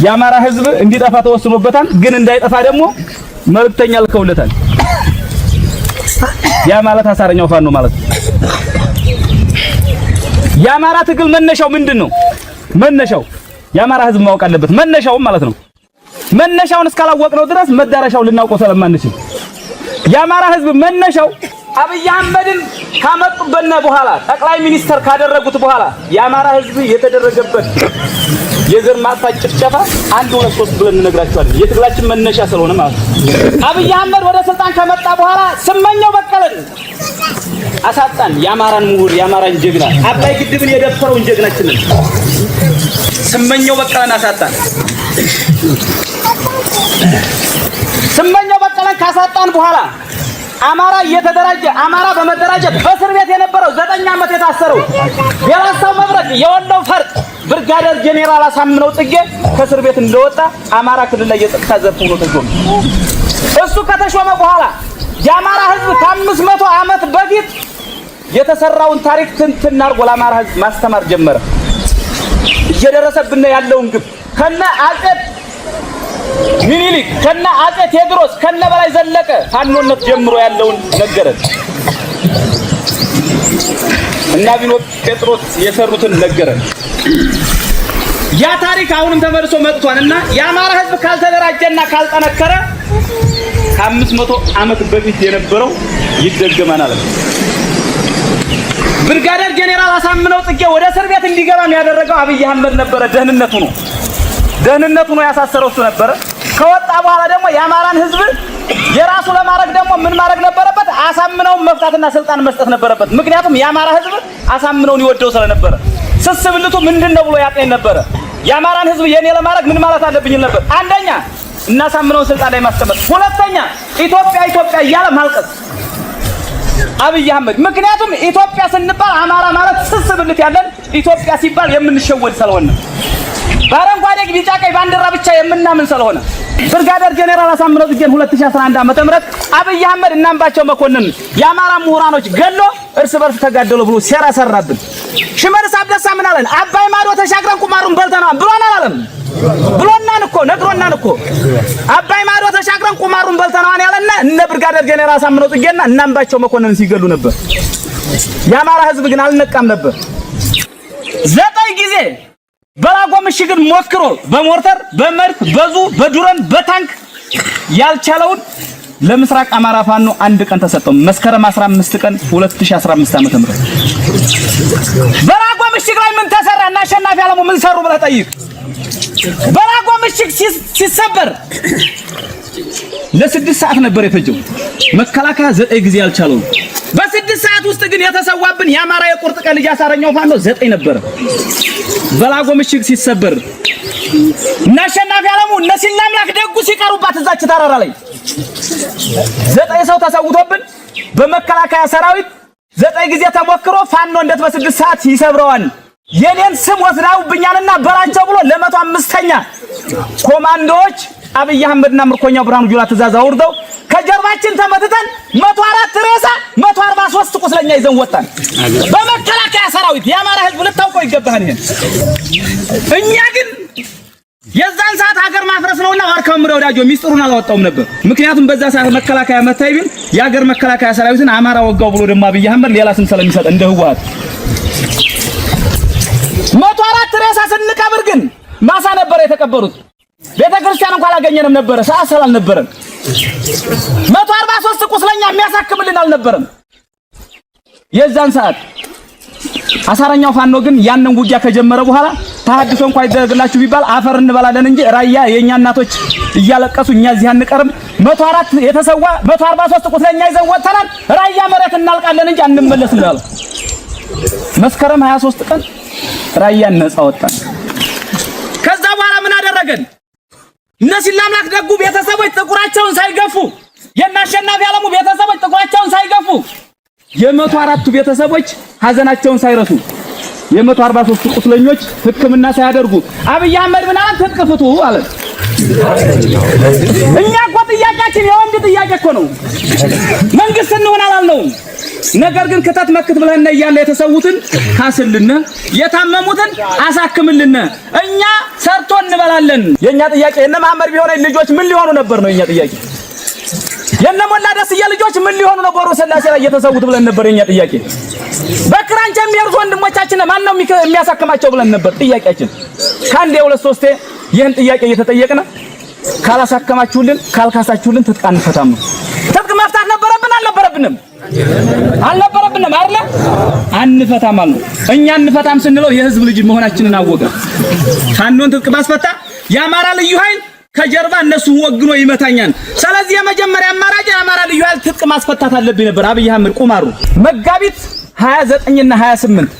የአማራ ህዝብ እንዲጠፋ ተወስኖበታል ግን እንዳይጠፋ ደግሞ መልእክተኛ ልከውለታል ያ ማለት አሳረኛው ፋኖ ማለት ነው የአማራ ትግል መነሻው ምንድነው መነሻው የአማራ ህዝብ ማወቅ አለበት መነሻው ማለት ነው መነሻውን እስካላወቅነው ድረስ መዳረሻው ልናውቀው ስለማንችል የአማራ ህዝብ መነሻው አብይ አህመድን ካመጡበነ በኋላ ጠቅላይ ሚኒስተር ካደረጉት በኋላ የአማራ ህዝብ የተደረገበት የዘር ማጥፋት ጭፍጨፋ 1 2 3 ብለን እንነግራቸዋለን የትግላችን መነሻ ስለሆነ ማለት አብይ አህመድ ወደ ስልጣን ከመጣ በኋላ ስመኘው በቀለን አሳጣን የአማራን ምሁር የአማራን ጀግና አባይ ግድብን የደፈረውን ጀግናችንን ስመኘው በቀለን አሳጣን ስመኘው በቀለን ካሳጣን በኋላ አማራ እየተደራጀ አማራ በመደራጀት በእስር ቤት የነበረው 9 ዓመት የታሰረው የራሳው መብረቅ የወለው ፈርጥ ብርጋዴር ጄኔራል አሳምነው ጽጌ ከእስር ቤት እንደወጣ አማራ ክልል ላይ የጸጥታ ዘርፍ ሆኖ ተሾመ እሱ ከተሾመ በኋላ የአማራ ህዝብ ከ500 ዓመት በፊት የተሰራውን ታሪክ ትንትን አርጎ ለአማራ ህዝብ ማስተማር ጀመረ እየደረሰብን ያለውን ግብ ከነ አጼ ሚኒሊክ ከነ አጼ ቴዎድሮስ ከነ በላይ ዘለቀ ፋኖነት ጀምሮ ያለውን ነገረን እና ቢኖ ጴጥሮስ የሰሩትን ነገረን ያ ታሪክ አሁንም ተመልሶ መጥቷልና የአማራ ህዝብ ካልተደራጀና ካልጠነከረ ከ500 ዓመት በፊት የነበረው ይደገማናል ብርጋዴር ጄኔራል አሳምነው ጽጌ ወደ እስር ቤት እንዲገባ ያደረገው አብይ አህመድ ነበረ ደህንነቱ ነው ያሳሰረው እሱ ነበረ ከወጣ በኋላ ደግሞ የአማራን ህዝብ የራሱ ለማድረግ ደግሞ ምን ማድረግ ነበረበት አሳምነው መፍታትና ስልጣን መስጠት ነበረበት ምክንያቱም የአማራ ህዝብ አሳምነውን ይወደው ስለነበረ ስስብልቱ ምንድነው ብሎ ያጤን ነበረ የአማራን ህዝብ የኔ ለማድረግ ምን ማለት አለብኝ ነበር አንደኛ እናሳምነውን ስልጣን ላይ ማስቀመጥ ሁለተኛ ኢትዮጵያ እያለ ማልቀስ አብይ አህመድ ምክንያቱም ኢትዮጵያ ስንባል አማራ ማለት ስስብልት ያለን ኢትዮጵያ ሲባል የምንሸወድ ስለሆነ ባረንጓዴ ቢጫ ቀይ ባንዲራ ብቻ የምናምን ስለሆነ ብርጋዴር ጄኔራል አሳምነው ጽጌን 2011 ዓ.ም አብይ አህመድ እናምባቸው መኮንን የአማራ ምሁራኖች ገሎ እርስ በርስ ተጋደሉ ብሎ ሴራ ሰራብን ሽመልስ አብዲሳ ምን አለን አባይ ማዶ ተሻግረን ቁማሩን በልተናል ብሎናል አለም ብሎናን እኮ ነግሮናን እኮ አባይ ማዶ ተሻግረን ቁማሩን በልተናል ያለና እነ ብርጋዴር ጄኔራል አሳምነው ጽጌና እናምባቸው መኮንን ሲገሉ ነበር የአማራ ህዝብ ግን አልነቃም ነበር 9 ጊዜ በላጎ ምሽግን ሞክሮ በሞርተር በመርክ በዙ በዱረን በታንክ ያልቻለውን ለምስራቅ አማራ ፋኖ 1 ቀን ተሰጠው መስከረም 15 ቀን 2015 ዓ.ም በላጎ ምሽግ ላይ ምን ተሰራ እና አሸናፊ አለሙ ምን ሰሩ ብለህ ጠይቅ በላጎ ምሽግ ሲሰበር ለ6 ሰዓት ነበር የፈጀው መከላከያ 9 ጊዜ ያልቻለው በ6 ሰዓት ውስጥ ግን የተሰዋብን የአማራ የቁርጥ ቀን ልጅ አሳረኛው ፋኖ 9 ነበር በላጎ ምሽግ ሲሰበር እናሸናፊ አለሙ እነሲላምላክ ደጉ ሲቀሩባት እዛች ተራራ ላይ 9 ሰው ተሰውቶብን በመከላከያ ሰራዊት 9 ጊዜ ተሞክሮ ፋኖ እንዴት በ6 ሰዓት ይሰብረዋል የኔን ስም ወስዳውብኛልና በላቸው ብሎ ለ105ኛ ኮማንዶዎች አብይ አህመድና ምርኮኛው ብርሃኑ ጁላ ተዛዛ ወርደው ከጀርባችን ተመትተን 104 ሬሳ 143 ቁስለኛ ይዘን ወጣን በመከላከያ ሰራዊት የአማራ ህዝብ ልታውቀው ይገባል ይሄን እኛ ግን የዛን ሰዓት ሀገር ማፍረስ ነውና ዋርካው ምረ ወዳጆ ሚስጥሩን አላወጣውም ነበር ምክንያቱም በዛ ሰዓት መከላከያ መታይብን የሀገር መከላከያ ሰራዊትን አማራ ወጋው ብሎ ደግሞ አብይ አህመድ ሌላ ስም ስለሚሰጥ እንደ ህወሓት 104 ሬሳ ስንቀብር ግን ማሳ ነበር የተቀበሩት ቤተክርስቲያን እንኳን አላገኘንም ነበር ሰዓት ስላልነበረን 143 ቁስለኛ የሚያሳክምልን አልነበረም የዛን ሰዓት አሳረኛው ፋኖ ግን ያንን ውጊያ ከጀመረ በኋላ ተሐድሶ እንኳን ይደረግላችሁ ቢባል አፈር እንበላለን እንጂ ራያ የኛ እናቶች እያለቀሱ እኛ እዚህ አንቀርም 104 የተሰዋ 143 ቁስለኛ ይዘን ወጥተናል ራያ መሬት እናልቃለን እንጂ አንመለስም ያለው መስከረም 23 ቀን ራያን ነፃ ወጣን ከዛ በኋላ ምን አደረገን እነሲላምላክ ደጉ ቤተሰቦች ጥቁራቸውን ሳይገፉ የናሸናፊ አለሙ ቤተሰቦች ጥቁራቸውን ሳይገፉ የ104ቱ ቤተሰቦች ሀዘናቸውን ሳይረሱ የ143 ቁስለኞች ህክምና ሳያደርጉ አብይ አህመድ ምን አለ ተጥቅፍቱ አለ እኛ እኮ ጥያቄያችን የወንድ ጥያቄ እኮ ነው መንግስት እንሆን አላልነውም ነገር ግን ክተት መክት ብለህና እያለ የተሰዉትን ካስልነ የታመሙትን አሳክምልነ እኛ ሰርቶ እንበላለን። የኛ ጥያቄ እነ መሐመድ ቢሆነ ልጆች ምን ሊሆኑ ነበር ነው የኛ ጥያቄ። የነ ሞላ ደስዬ ልጆች ምን ሊሆኑ ነበር ስላሴ ላይ የተሰዉት ብለን ነበር የኛ ጥያቄ። በክራንቻ የሚያርዙ ወንድሞቻችን ማን ነው የሚያሳክማቸው ብለን ነበር ጥያቄያችን። ካንዴ ሁለት ሶስቴ ይህን ጥያቄ እየተጠየቅን ካላሳከማችሁልን ካልካሳችሁልን ትጥቅ አንፈታም። ትጥቅ መፍታት ነበረብን አልነበረብንም? አልነበረብንም አይደል? አንፈታም አሉ። እኛ አንፈታም ስንለው የህዝብ ልጅ መሆናችንን አወቀ። ካንዶን ትጥቅ ማስፈታ የአማራ ልዩ ኃይል ከጀርባ እነሱ ወግኖ ይመታኛል። ስለዚህ የመጀመሪያ አማራጭ የአማራ ልዩ ኃይል ትጥቅ ማስፈታት አለብኝ ነበር። አብይ አህመድ ቁማሩ መጋቢት 29 እና 28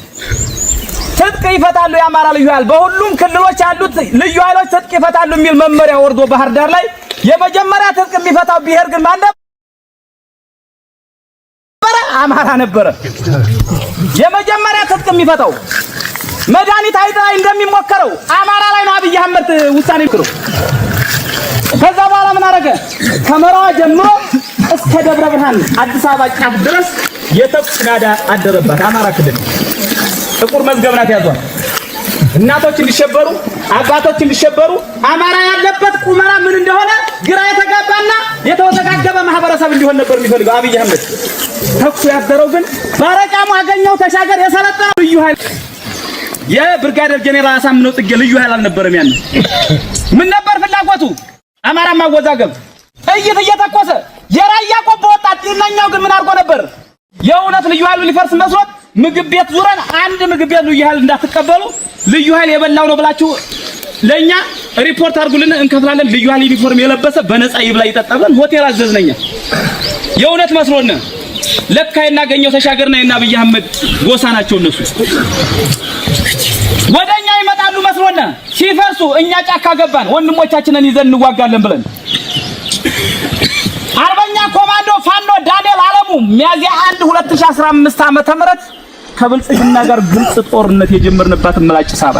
ትጥቅ ይፈታሉ የአማራ ልዩ ኃይል በሁሉም ክልሎች ያሉት ልዩ ኃይሎች ትጥቅ ይፈታሉ የሚል መመሪያ ወርዶ ባህር ዳር ላይ የመጀመሪያ ትጥቅ የሚፈታው ብሔር ግን ማን ነበር? አማራ ነበረ። የመጀመሪያ ትጥቅ የሚፈታው መድኃኒት አይጥ ላይ እንደሚሞከረው አማራ ላይ ነው አብይ አህመድ ውሳኔ ይክሩ። ከዛ በኋላ ምን አደረገ? ከመራዋ ጀምሮ እስከ ደብረ ብርሃን አዲስ አበባ ጫፍ ድረስ የተኩስ ናዳ አደረባት አማራ ክልል። ጥቁር መዝገብ ናት ያዟል። እናቶች እንዲሸበሩ አባቶች እንዲሸበሩ አማራ ያለበት ቁመና ምን እንደሆነ ግራ የተጋባና የተወዘጋገበ ማህበረሰብ እንዲሆን ነበር የሚፈልገው አብይ አህመድ። ተኩስ ያደረው ግን ባረቃሙ አገኘው ተሻገር የሰለጠነው ልዩ ኃይል የብርጋዴር ጄኔራል አሳምነው ጽጌ ልዩ ኃይል አልነበረም። ያን ምን ነበር ፍላጎቱ? አማራ ማወዛገብ እየተኮሰ የራያ ቆቦ ወጣት ጤናኛው ግን ምን አድርጎ ነበር? የእውነት ልዩ ኃይሉ ሊፈርስ መስሎት ምግብ ቤት ዙረን አንድ ምግብ ቤት ልዩ ኃይል እንዳትቀበሉ ልዩ ኃይል የበላው ነው ብላችሁ ለኛ ሪፖርት አድርጉልን እንከፍላለን። ልዩ ኃይል ዩኒፎርም የለበሰ በነፃ ይብላ ይጠጣብን ሆቴል አዘዝነኛ። የእውነት መስሎን ለካ የናገኘው ተሻገርና የና አብይ አህመድ ጎሳ ናቸው እነሱ። ወደኛ ይመጣሉ መስሎን ሲፈርሱ እኛ ጫካ ገባን ወንድሞቻችንን ይዘን እንዋጋለን ብለን። አርበኛ ኮማንዶ ፋኖ ዳንኤል አለሙ ሚያዚያ 1 2015 ዓ.ም ከብልጽግና ጋር ግልጽ ጦርነት የጀመርንባት ምላጭ ሳባ